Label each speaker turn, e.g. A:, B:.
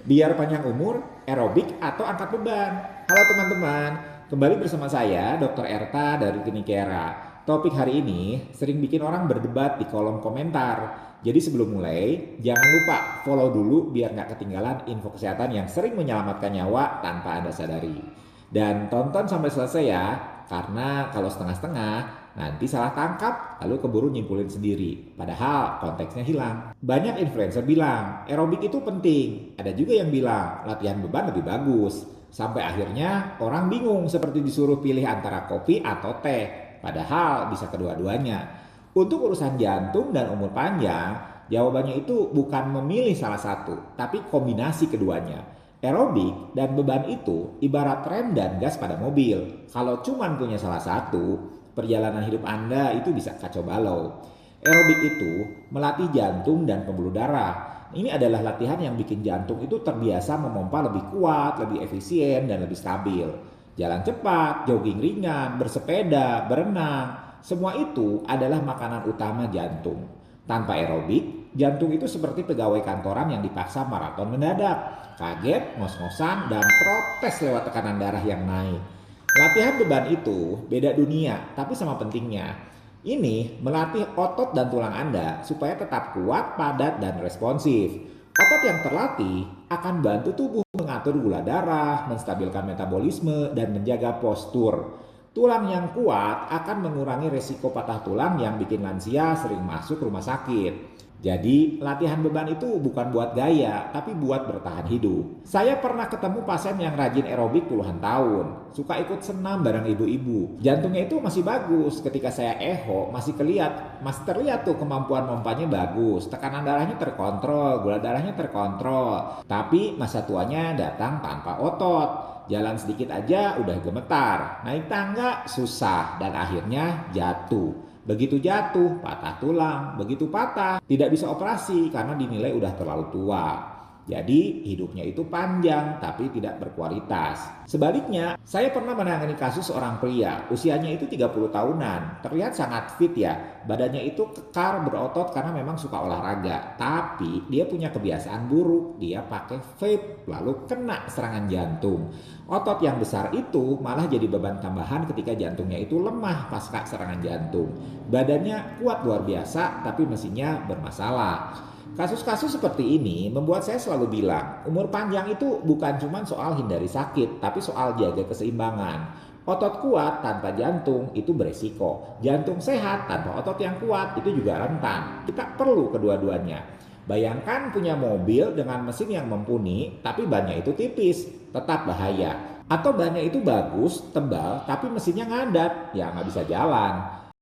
A: Biar panjang umur, aerobik atau angkat beban. Halo teman-teman, kembali bersama saya Dr. Erta dari Klinik Era. Topik hari ini sering bikin orang berdebat di kolom komentar. Jadi sebelum mulai, jangan lupa follow dulu biar nggak ketinggalan info kesehatan yang sering menyelamatkan nyawa tanpa Anda sadari. Dan tonton sampai selesai ya, karena kalau setengah-setengah nanti salah tangkap lalu keburu nyimpulin sendiri. Padahal konteksnya hilang. Banyak influencer bilang aerobik itu penting. Ada juga yang bilang latihan beban lebih bagus. Sampai akhirnya orang bingung seperti disuruh pilih antara kopi atau teh. Padahal bisa kedua-duanya. Untuk urusan jantung dan umur panjang, jawabannya itu bukan memilih salah satu, tapi kombinasi keduanya. Aerobik dan beban itu ibarat rem dan gas pada mobil. Kalau cuman punya salah satu, perjalanan hidup Anda itu bisa kacau balau. Aerobik itu melatih jantung dan pembuluh darah. Ini adalah latihan yang bikin jantung itu terbiasa memompa lebih kuat, lebih efisien, dan lebih stabil. Jalan cepat, jogging ringan, bersepeda, berenang, semua itu adalah makanan utama jantung. Tanpa aerobik, jantung itu seperti pegawai kantoran yang dipaksa maraton mendadak. Kaget, ngos-ngosan, dan protes lewat tekanan darah yang naik. Latihan beban itu beda dunia, tapi sama pentingnya. Ini melatih otot dan tulang Anda supaya tetap kuat, padat, dan responsif. Otot yang terlatih akan bantu tubuh mengatur gula darah, menstabilkan metabolisme, dan menjaga postur. Tulang yang kuat akan mengurangi resiko patah tulang yang bikin lansia sering masuk rumah sakit. Jadi latihan beban itu bukan buat gaya, tapi buat bertahan hidup. Saya pernah ketemu pasien yang rajin aerobik puluhan tahun. Suka ikut senam bareng ibu-ibu. Jantungnya itu masih bagus. Ketika saya eho, masih terlihat tuh kemampuan mompanya bagus. Tekanan darahnya terkontrol, gula darahnya terkontrol. Tapi masa tuanya datang tanpa otot. Jalan sedikit aja udah gemetar. Naik tangga susah dan akhirnya jatuh. Begitu jatuh, patah tulang. Begitu patah, tidak bisa operasi karena dinilai udah terlalu tua. Jadi hidupnya itu panjang tapi tidak berkualitas. Sebaliknya, saya pernah menangani kasus seorang pria, usianya itu 30 tahunan. Terlihat sangat fit ya, badannya itu kekar berotot karena memang suka olahraga. Tapi dia punya kebiasaan buruk, dia pakai vape lalu kena serangan jantung. Otot yang besar itu malah jadi beban tambahan ketika jantungnya itu lemah pasca serangan jantung. Badannya kuat luar biasa tapi mesinnya bermasalah. Kasus-kasus seperti ini membuat saya selalu bilang, umur panjang itu bukan cuma soal hindari sakit, tapi soal jaga keseimbangan. Otot kuat tanpa jantung itu beresiko. Jantung sehat tanpa otot yang kuat itu juga rentan. Kita perlu kedua-duanya. Bayangkan punya mobil dengan mesin yang mumpuni, tapi bannya itu tipis, tetap bahaya. Atau bannya itu bagus, tebal, tapi mesinnya ngadat, ya nggak bisa jalan.